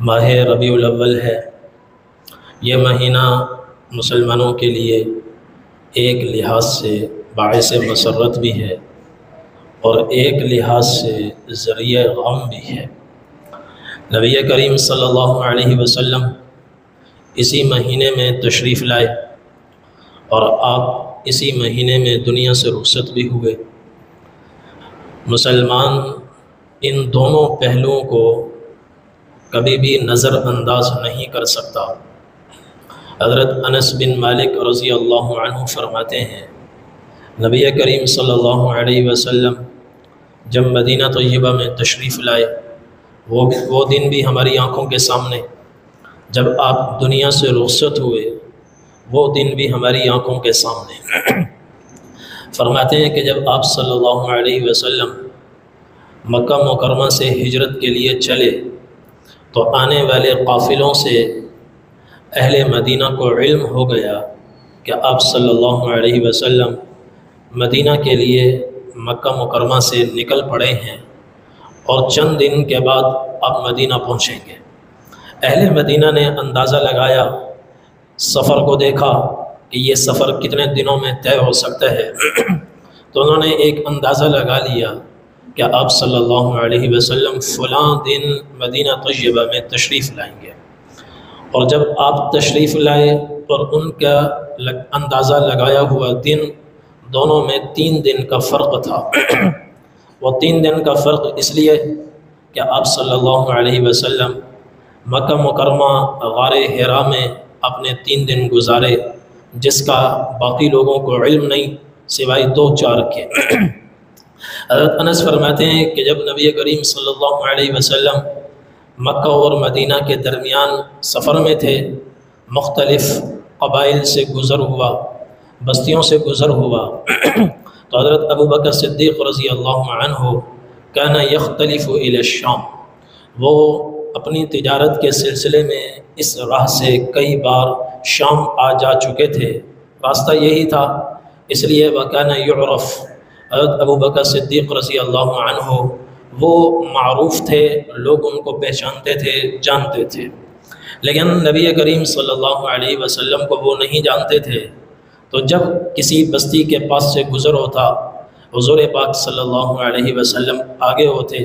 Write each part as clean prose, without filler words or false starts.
ماہ ربیع الاول ہے۔ یہ مہینہ مسلمانوں کے لیے ایک لحاظ سے باعث مسرت بھی ہے اور ایک لحاظ سے ذریعہ غم بھی ہے۔ نبی کریم صلی اللہ علیہ وسلم اسی مہینے میں تشریف لائے اور آپ اسی مہینے میں دنیا سے رخصت بھی ہوئے۔ مسلمان ان دونوں پہلوؤں کو کبھی بھی نظر انداز نہیں کر سکتا۔ حضرت انس بن مالک رضی اللہ عنہ فرماتے ہیں، نبی کریم صلی اللہ علیہ وسلم جب مدینہ طیبہ میں تشریف لائے وہ دن بھی ہماری آنکھوں کے سامنے، جب آپ دنیا سے رخصت ہوئے وہ دن بھی ہماری آنکھوں کے سامنے۔ فرماتے ہیں کہ جب آپ صلی اللہ علیہ وسلم مکہ مکرمہ سے ہجرت کے لیے چلے تو آنے والے قافلوں سے اہل مدینہ کو علم ہو گیا کہ آپ صلی اللہ علیہ وسلم مدینہ کے لیے مکہ مکرمہ سے نکل پڑے ہیں اور چند دن کے بعد آپ مدینہ پہنچیں گے۔ اہل مدینہ نے اندازہ لگایا، سفر کو دیکھا کہ یہ سفر کتنے دنوں میں طے ہو سکتا ہے، تو انہوں نے ایک اندازہ لگا لیا کہ آپ صلی اللہ علیہ وسلم فلاں دن مدینہ طیبہ میں تشریف لائیں گے۔ اور جب آپ تشریف لائے اور ان کا اندازہ لگایا ہوا دن، دونوں میں 3 دن کا فرق تھا۔ وہ 3 دن کا فرق اس لیے کہ آپ صلی اللہ علیہ وسلم مکہ مکرمہ غار حرا میں اپنے 3 دن گزارے، جس کا باقی لوگوں کو علم نہیں سوائے 2-4 کے۔ حضرت انس فرماتے ہیں کہ جب نبی کریم صلی اللہ علیہ وسلم مکہ اور مدینہ کے درمیان سفر میں تھے، مختلف قبائل سے گزر ہوا، بستیوں سے گزر ہوا، تو حضرت ابو بکر صدیق رضی اللہ عنہ کان یختلف الی الشام، وہ اپنی تجارت کے سلسلے میں اس راہ سے کئی بار شام آ جا چکے تھے، راستہ یہی تھا، اس لیے وکان یعرف، حضرت ابو بکر صدیق رضی اللہ عنہ وہ معروف تھے، لوگ ان کو پہچانتے تھے، جانتے تھے، لیکن نبی کریم صلی اللہ علیہ وسلم کو وہ نہیں جانتے تھے۔ تو جب کسی بستی کے پاس سے گزر ہوتا، حضور پاک صلی اللہ علیہ وسلم آگے ہوتے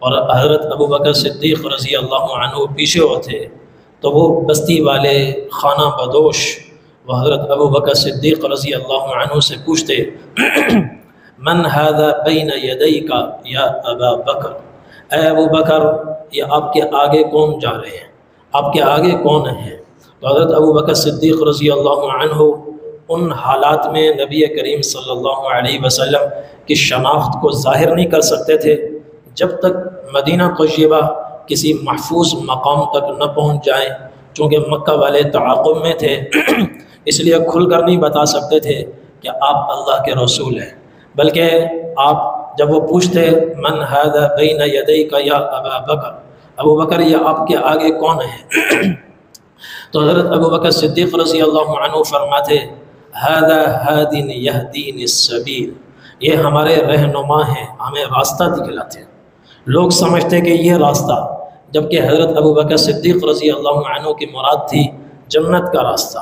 اور حضرت ابو بکر صدیق رضی اللہ عنہ پیچھے ہوتے، تو وہ بستی والے خانہ بدوش وہ حضرت ابو بکر صدیق رضی اللہ عنہ سے پوچھتے، من هذا بین یدیک یا ابا بکر، اے ابو بکر یہ آپ کے آگے کون جا رہے ہیں، آپ کے آگے کون ہیں؟ تو حضرت ابو بکر صدیق رضی اللہ عنہ ان حالات میں نبی کریم صلی اللہ علیہ وسلم کی شناخت کو ظاہر نہیں کر سکتے تھے جب تک مدینہ طیبہ کسی محفوظ مقام تک نہ پہنچ جائیں، چونکہ مکہ والے تعاقب میں تھے، اس لیے کھل کر نہیں بتا سکتے تھے کہ آپ اللہ کے رسول ہیں، بلکہ آپ جب وہ پوچھتے من ھذا بین یدیک یا ابا بکر، ابو بکر یہ آپ کے آگے کون ہیں؟ تو حضرت ابو بکر صدیق رضی اللہ عنہ فرماتے، ھذا ھاد یہدینی السبیل، یہ ہمارے رہنما ہیں، ہمیں راستہ دکھلاتے ہیں۔ لوگ سمجھتے کہ یہ راستہ، جبکہ حضرت ابو بکر صدیق رضی اللہ عنہ کی مراد تھی جنت کا راستہ،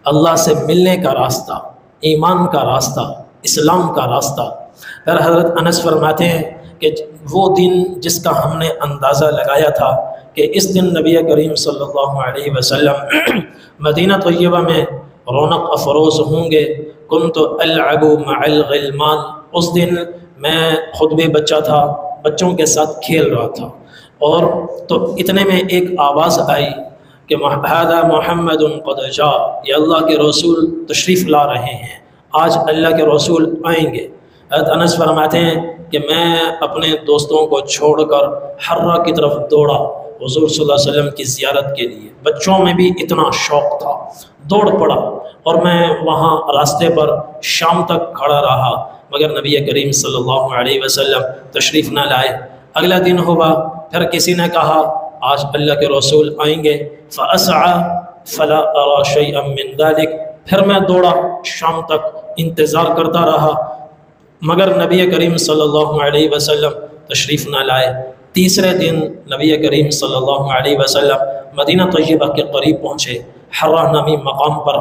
اللہ سے ملنے کا راستہ، ایمان کا راستہ، اسلام کا راستہ۔ پھر حضرت انس فرماتے ہیں کہ وہ دن جس کا ہم نے اندازہ لگایا تھا کہ اس دن نبی کریم صلی اللہ علیہ وسلم مدینہ طیبہ میں رونق افروز ہوں گے، کنت العب مع الغلمان، اس دن میں خود بھی بچہ تھا، بچوں کے ساتھ کھیل رہا تھا، اور تو اتنے میں ایک آواز آئی کہ ھذا محمد قد جاء، یہ اللہ کے رسول تشریف لا رہے ہیں، آج اللہ کے رسول آئیں گے۔ حضرت انس فرماتے ہیں کہ میں اپنے دوستوں کو چھوڑ کر حرہ کی طرف دوڑا حضور صلی اللہ علیہ وسلم کی زیارت کے لیے، بچوں میں بھی اتنا شوق تھا، دوڑ پڑا اور میں وہاں راستے پر شام تک کھڑا رہا، مگر نبی کریم صلی اللہ علیہ وسلم تشریف نہ لائے۔ اگلا دن ہوا، پھر کسی نے کہا آج اللہ کے رسول آئیں گے، فَأَسْعَى فَلَا أَرَى شَيْئًا مِّن ذَلِكَ، پھر میں دوڑا شام تک انتظار کرتا رہا، مگر نبی کریم صلی اللہ علیہ وسلم تشریف نہ لائے۔ تیسرے دن نبی کریم صلی اللہ علیہ وسلم مدینہ طیبہ کے قریب پہنچے، حرہ نامی مقام پر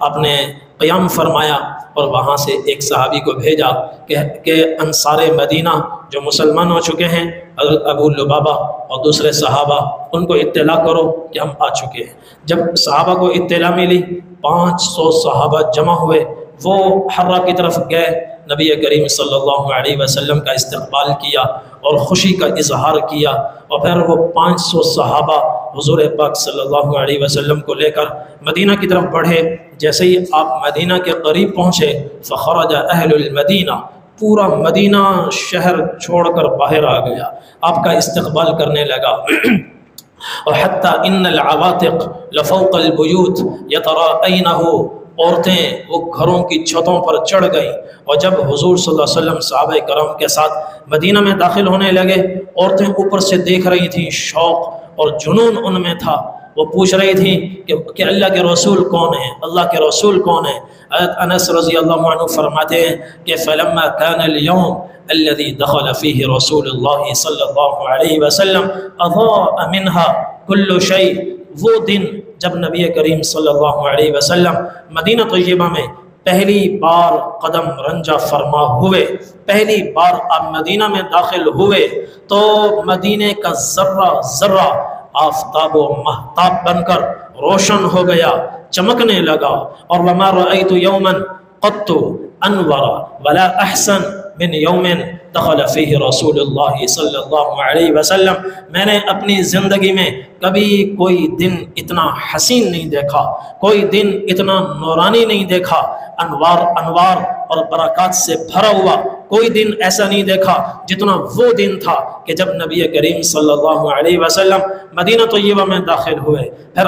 اپنے قیام فرمایا، اور وہاں سے ایک صحابی کو بھیجا کہ انصار مدینہ جو مسلمان ہو چکے ہیں، حضرت ابو لبابہ اور دوسرے صحابہ، ان کو اطلاع کرو کہ ہم آ چکے ہیں۔ جب صحابہ کو اطلاع ملی، 500 صحابہ جمع ہوئے، وہ حرہ کی طرف گئے، نبی کریم صلی اللہ علیہ وسلم کا استقبال کیا اور خوشی کا اظہار کیا، اور پھر وہ 500 صحابہ حضور پاک صلی اللہ علیہ وسلم کو لے کر مدینہ کی طرف بڑھے۔ جیسے ہی آپ مدینہ کے قریب پہنچے، فخرج اہل المدینہ، پورا مدینہ شہر چھوڑ کر باہر آ گیا، آپ کا استقبال کرنے لگا۔ وحتی ان العواتق لفوق البیوت یتراءینہ، عورتیں وہ گھروں کی چھتوں پر چڑھ گئیں، اور جب حضور صلی اللہ علیہ وسلم صحابہ کرام کے ساتھ مدینہ میں داخل ہونے لگے، عورتیں اوپر سے دیکھ رہی تھیں، شوق اور جنون ان میں تھا، وہ پوچھ رہی تھیں کہ اللہ کے رسول کون ہیں، اللہ کے رسول کون ہیں۔ حضرت انس رضی اللہ عنہ فرماتے ہیں کہ فلما كان اليوم الذي دخل فيه رسول الله صلی اللہ علیہ وسلم اضاء منها كل شيء، وہ دن جب نبی کریم صلی اللہ علیہ وسلم مدینہ طیبہ میں پہلی بار قدم رنجہ فرما ہوئے، پہلی بار آپ مدینہ میں داخل ہوئے، تو مدینہ کا ذرہ ذرہ آفتاب و مہتاب بن کر روشن ہو گیا، چمکنے لگا۔ اور وما رأيت يوما قط انور ولا احسن من یوم دخل فیہ رسول اللہ صلی اللہ علیہ وسلم، میں نے اپنی زندگی میں کبھی کوئی دن اتنا حسین نہیں دیکھا، کوئی دن اتنا نورانی نہیں دیکھا، انوار اور برکات سے بھرا ہوا کوئی دن ایسا نہیں دیکھا جتنا وہ دن تھا کہ جب نبی کریم صلی اللہ علیہ وسلم مدینہ طیبہ میں داخل ہوئے۔ پھر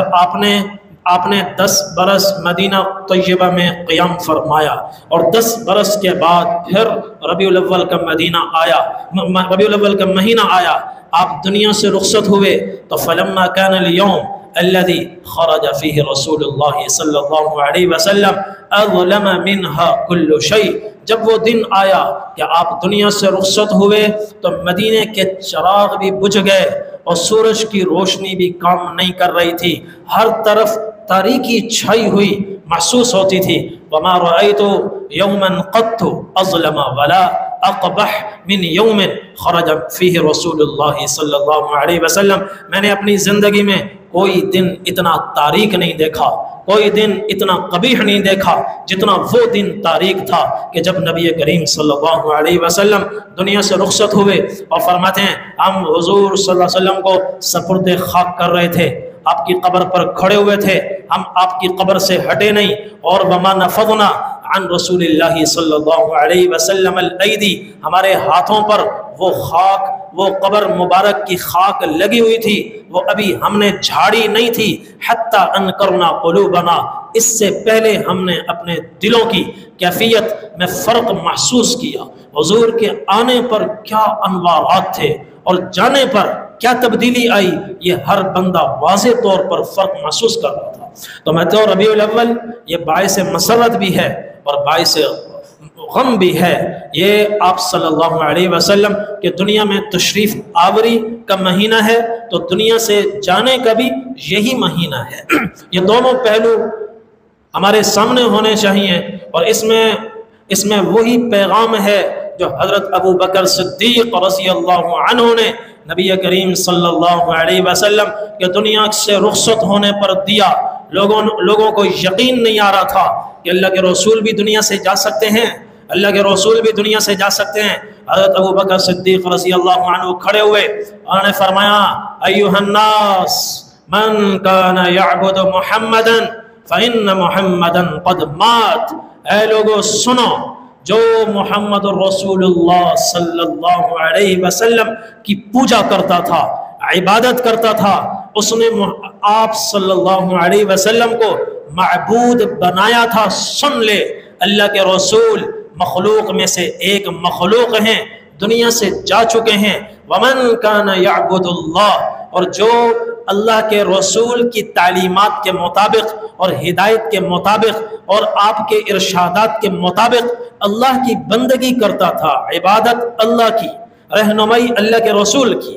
آپ نے 10 برس مدینہ طیبہ میں قیام فرمایا، اور 10 برس کے بعد پھر ربیع الاول کا ربیع الاول کا مہینہ آیا، آپ دنیا سے رخصت ہوئے، تو فلما كان اليوم الذي خرج فيه رسول الله صلی اللہ علیہ وسلم اظلم منها كل شيء، جب وہ دن آیا کہ آپ دنیا سے رخصت ہوئے تو مدینے کے چراغ بھی بجھ گئے اور سورج کی روشنی بھی کام نہیں کر رہی تھی، ہر طرف تاریکی چھائی ہوئی محسوس ہوتی تھی۔ وما رأيت يوما قط اظلم ولا اقبح من یوم خرج فیہ رسول اللہ صلی اللہ علیہ وسلم، میں نے اپنی زندگی میں کوئی دن اتنا تاریک نہیں دیکھا، کوئی دن اتنا قبیح نہیں دیکھا جتنا وہ دن تاریک تھا کہ جب نبی کریم صلی اللہ علیہ وسلم دنیا سے رخصت ہوئے، اور فرماتے ہیں ہم حضور صلی اللہ علیہ وسلم کو سپرد خاک کر رہے تھے، آپ کی قبر پر کھڑے ہوئے تھے، ہم آپ کی قبر سے ہٹے نہیں، اور وما نفضنا عن رسول اللہ صلی اللہ علیہ وسلم الایدی، ہمارے ہاتھوں پر وہ خاک، وہ قبر مبارک کی خاک لگی ہوئی تھی، وہ ابھی ہم نے جھاڑی نہیں تھی، حتی انکرنا قلوبنا، اس سے پہلے ہم نے اپنے دلوں کی کیفیت میں فرق محسوس کیا۔ حضور کے آنے پر کیا انوارات تھے اور جانے پر کیا تبدیلی آئی، یہ ہر بندہ واضح طور پر فرق محسوس کر رہا تھا۔ تو میں تو ربیع الاول یہ باعث مسرت بھی ہے اور باعث غم بھی ہے، یہ آپ صلی اللہ علیہ وسلم کے دنیا میں تشریف آوری کا مہینہ ہے، تو دنیا سے جانے کا بھی یہی مہینہ ہے۔ یہ دونوں پہلو ہمارے سامنے ہونے چاہیے، اور اس میں وہی پیغام ہے جو حضرت ابو بکر صدیق رضی اللہ عنہ نے نبی کریم صلی اللہ علیہ وسلم کے دنیا سے رخصت ہونے پر دیا۔ لوگوں کو یقین نہیں آ رہا تھا کہ اللہ کے رسول بھی دنیا سے جا سکتے ہیں، اللہ کے رسول بھی دنیا سے جا سکتے ہیں۔ حضرت ابو بکر صدیق رضی اللہ عنہ کھڑے ہوئے، انہوں نے فرمایا ایھا الناس من کان یعبد محمدا فإن محمدا قد مات، اے لوگو سنو، جو محمد رسول اللہ صلی اللہ علیہ وسلم کی پوجا کرتا تھا، عبادت کرتا تھا، اس نے آپ صلی اللہ علیہ وسلم کو معبود بنایا تھا۔ سن لے، اللہ کے رسول مخلوق میں سے ایک مخلوق ہیں، دنیا سے جا چکے ہیں۔ ومن کان یعبد اللہ، اور جو اللہ کے رسول کی تعلیمات کے مطابق اور ہدایت کے مطابق اور آپ کے ارشادات کے مطابق اللہ کی بندگی کرتا تھا، عبادت اللہ کی، رہنمائی اللہ کے رسول کی،